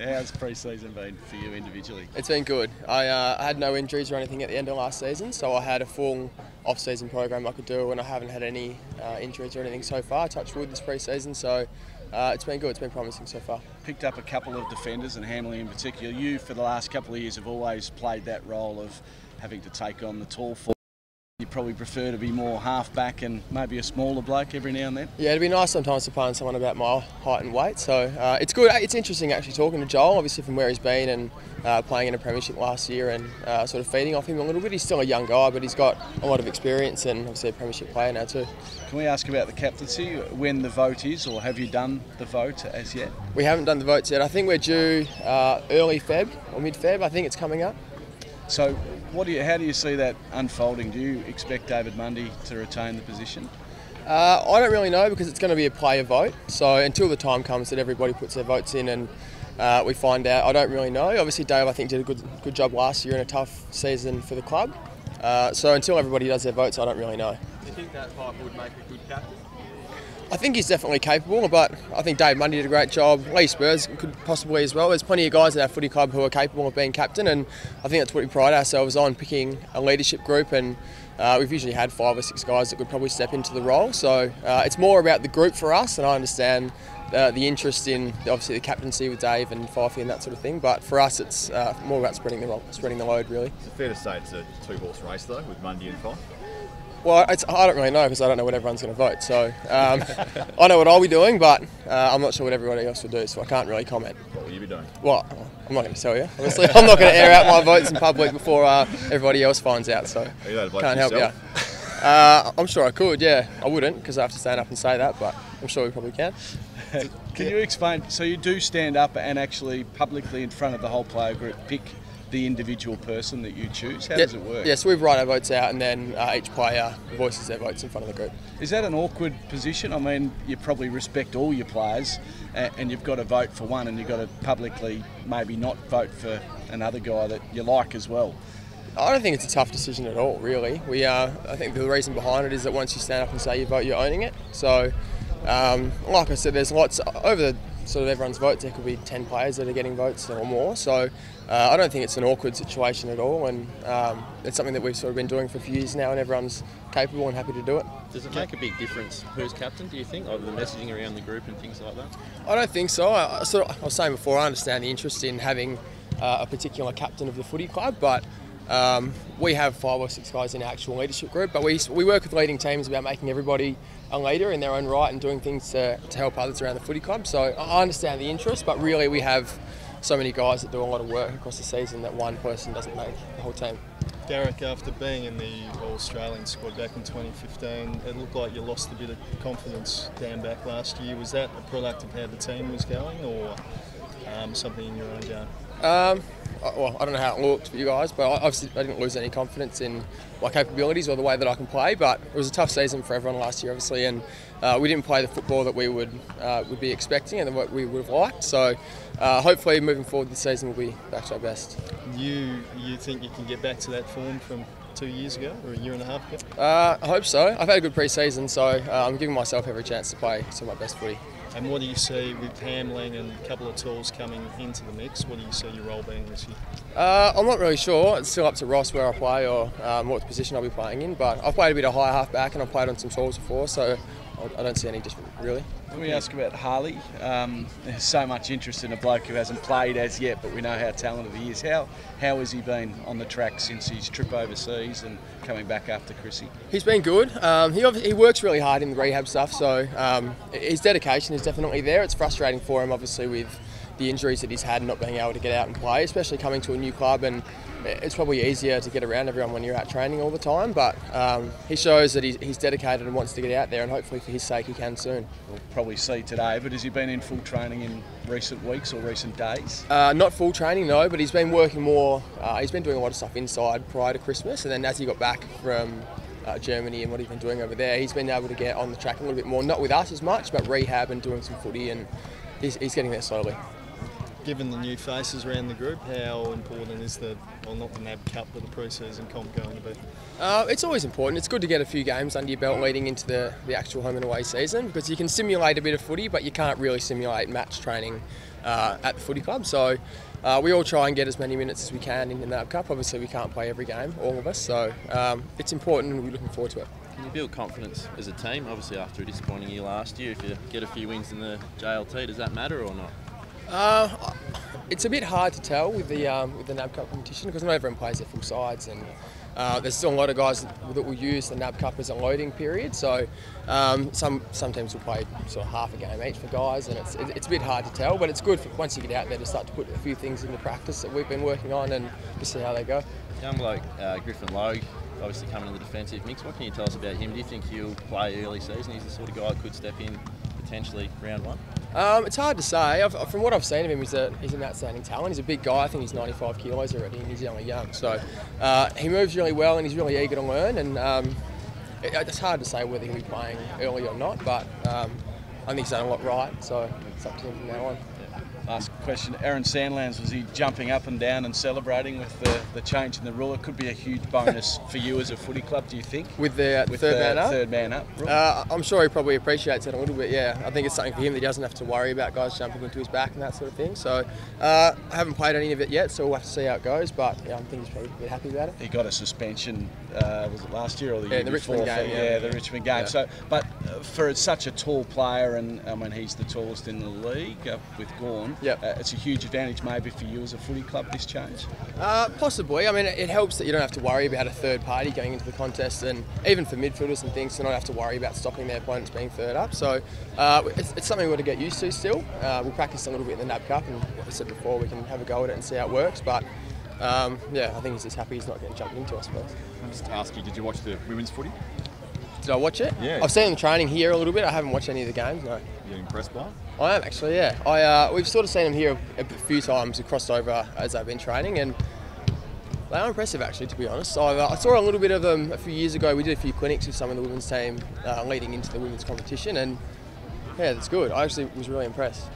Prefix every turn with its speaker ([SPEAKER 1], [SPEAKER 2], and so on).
[SPEAKER 1] How's pre-season been for you individually?
[SPEAKER 2] It's been good. I had no injuries or anything at the end of last season, so I had a full off-season program I could do, and I haven't had any injuries or anything so far. Touch wood this pre-season, so it's been good. It's been promising so far.
[SPEAKER 1] Picked up a couple of defenders, and Hanley in particular. You, for the last couple of years, have always played that role of having to take on the tall forward. You probably prefer to be more half-back and maybe a smaller bloke every now and then?
[SPEAKER 2] Yeah, it'd be nice sometimes to play on someone about my height and weight, so it's good. It's interesting actually talking to Joel, obviously from where he's been and playing in a premiership last year and sort of feeding off him a little bit. He's still a young guy, but he's got a lot of experience and obviously a premiership player now too.
[SPEAKER 1] Can we ask about the captaincy, when the vote is, or have you done the vote as yet?
[SPEAKER 2] We haven't done the votes yet. I think we're due early Feb or mid-Feb. I think it's coming up.
[SPEAKER 1] So how do you see that unfolding? Do you expect David Mundy to retain the position?
[SPEAKER 2] I don't really know because it's going to be a player vote. So until the time comes that everybody puts their votes in and we find out, I don't really know. Obviously Dave, I think, did a good job last year in a tough season for the club. So until everybody does their votes, I don't really know.
[SPEAKER 3] Do you think that type would make a good captain?
[SPEAKER 2] I think he's definitely capable, but I think Dave Mundy did a great job. Lee Spurs could possibly as well. There's plenty of guys at our footy club who are capable of being captain, and I think that's what we pride ourselves on, picking a leadership group, and we've usually had 5 or 6 guys that could probably step into the role. So it's more about the group for us, and I understand the interest in obviously the captaincy with Dave and Fifey and that sort of thing, but for us it's more about spreading the load really.
[SPEAKER 4] Is it fair to say it's a 2-horse race though, with Mundy and Fife?
[SPEAKER 2] Well, I don't really know because I don't know what everyone's going to vote. So I know what I'll be doing, but I'm not sure what everybody else will do, so I can't really comment.
[SPEAKER 4] What will you be doing?
[SPEAKER 2] Well, I'm not going to tell you, obviously. I'm not going to air out my votes in public before everybody else finds out, so
[SPEAKER 4] Are you allowed to vote
[SPEAKER 2] can't
[SPEAKER 4] for
[SPEAKER 2] help
[SPEAKER 4] yourself?
[SPEAKER 2] you. I'm sure I could, yeah. I wouldn't because I have to stand up and say that, but I'm sure we probably can.
[SPEAKER 1] Can you explain, so you do stand up and actually publicly in front of the whole player group pick the individual person that you choose? How does it work?
[SPEAKER 2] Yeah, so we write our votes out and then each player voices their votes in front of the group.
[SPEAKER 1] Is that an awkward position? I mean, you probably respect all your players and you've got to vote for one and you've got to publicly maybe not vote for another guy that you like as well.
[SPEAKER 2] I don't think it's a tough decision at all, really. I think the reason behind it is that once you stand up and say you vote, you're owning it. So, like I said, there's lots over the sort of everyone's votes. There could be 10 players that are getting votes or more. So, I don't think it's an awkward situation at all, and it's something that we've sort of been doing for a few years now, and everyone's capable and happy to do it.
[SPEAKER 3] Does it make a big difference who's captain, do you think, over the messaging around the group and things like that?
[SPEAKER 2] I don't think so. I was saying before, I understand the interest in having a particular captain of the footy club, but we have 5 or 6 guys in our actual leadership group, but we work with leading teams about making everybody a leader in their own right and doing things to help others around the footy club. So I understand the interest, but really we have so many guys that do a lot of work across the season that one person doesn't make the whole team.
[SPEAKER 5] Garrick, after being in the All-Australian squad back in 2015, it looked like you lost a bit of confidence down back last year. Was that a product of how the team was going, or something in your own game?
[SPEAKER 2] Well, I don't know how it looked for you guys, but obviously I didn't lose any confidence in my capabilities or the way that I can play, but it was a tough season for everyone last year, obviously, and we didn't play the football that we would be expecting and what we would have liked. So hopefully moving forward this season we'll be back to our best.
[SPEAKER 5] You think you can get back to that form from 2 years ago or a year and a half ago?
[SPEAKER 2] I hope so. I've had a good pre-season, so I'm giving myself every chance to play some of my best footy.
[SPEAKER 5] And what do you see with Hamling and a couple of tools coming into the mix? What do you see your role being this year?
[SPEAKER 2] I'm not really sure. It's still up to Ross where I play or what position I'll be playing in, but I've played a bit of high half back and I've played on some tools before, so I don't see any different really.
[SPEAKER 1] Let me ask about Harley. There's so much interest in a bloke who hasn't played as yet, but we know how talented he is. How has he been on the track since his trip overseas and coming back after Chrissy? He's
[SPEAKER 2] been good. He works really hard in the rehab stuff, so his dedication is definitely there. It's frustrating for him, obviously, with the injuries that he's had and not being able to get out and play, especially coming to a new club, and it's probably easier to get around everyone when you're out training all the time, but he shows that he's dedicated and wants to get out there, and hopefully for his sake he can soon.
[SPEAKER 1] We'll probably see today, but has he been in full training in recent weeks or recent days?
[SPEAKER 2] Not full training, no, but he's been working more, he's been doing a lot of stuff inside prior to Christmas, and then as he got back from Germany and what he's been doing over there, he's been able to get on the track a little bit more, not with us as much, but rehab and doing some footy, and he's getting there slowly.
[SPEAKER 5] Given the new faces around the group, how important is not the NAB Cup, but the pre-season comp going to be?
[SPEAKER 2] It's always important. It's good to get a few games under your belt leading into the actual home and away season, because you can simulate a bit of footy, but you can't really simulate match training at the footy club. So we all try and get as many minutes as we can in the NAB Cup. Obviously, we can't play every game, all of us. So it's important, and we're looking forward to it.
[SPEAKER 3] Can you build confidence as a team? Obviously, after a disappointing year last year, if you get a few wins in the JLT, does that matter or not?
[SPEAKER 2] It's a bit hard to tell with the NAB Cup competition because not everyone plays their full sides, and there's still a lot of guys that will use the NAB Cup as a loading period. So some teams will play sort of half a game each for guys, and it's a bit hard to tell. But it's good once you get out there to start to put a few things into practice that we've been working on and just see how they go.
[SPEAKER 3] Young bloke Griffin Logue, obviously coming in the defensive mix. What can you tell us about him? Do you think he'll play early season? He's the sort of guy that could step in potentially round one?
[SPEAKER 2] It's hard to say. From what I've seen of him, he's an outstanding talent. He's a big guy. I think he's 95 kilos already, and he's only young. So he moves really well, and he's really eager to learn. And it's hard to say whether he'll be playing early or not, but I think he's done a lot right. So it's up to him from now on.
[SPEAKER 1] Last question, Aaron Sandlands, was he jumping up and down and celebrating with the change in the rule? It could be a huge bonus for you as a footy club, do you think?
[SPEAKER 2] With the third man up
[SPEAKER 1] rule?
[SPEAKER 2] I'm sure he probably appreciates it a little bit, yeah. I think it's something for him that he doesn't have to worry about guys jumping into his back and that sort of thing. So I haven't played any of it yet, so we'll have to see how it goes, but yeah, I think he's probably a bit happy about it.
[SPEAKER 1] He got a suspension, was it last year or the year
[SPEAKER 2] the
[SPEAKER 1] before?
[SPEAKER 2] Richmond game.
[SPEAKER 1] Yeah, the Richmond game.
[SPEAKER 2] Yeah.
[SPEAKER 1] So, but for such a tall player, and I mean, he's the tallest in the league with Gawn, it's a huge advantage maybe for you as a footy club, this change?
[SPEAKER 2] Possibly. I mean, it helps that you don't have to worry about a third party going into the contest, and even for midfielders and things to not have to worry about stopping their opponents being third up. So it's something we've got to get used to still. We'll practice a little bit in the NAB Cup, and like I said before, we can have a go at it and see how it works. But yeah, I think he's just happy he's not getting jumped into, I suppose.
[SPEAKER 4] I'll just ask you, did you watch the women's footy?
[SPEAKER 2] Did I watch it?
[SPEAKER 4] Yeah.
[SPEAKER 2] I've seen them training here a little bit. I haven't watched any of the games, no.
[SPEAKER 4] You're impressed by it?
[SPEAKER 2] I am actually, yeah. We've sort of seen them here a few times. We've crossed over as they've been training, and they are impressive actually, to be honest. I saw a little bit of them a few years ago. We did a few clinics with some of the women's team leading into the women's competition, and yeah, that's good. I actually was really impressed.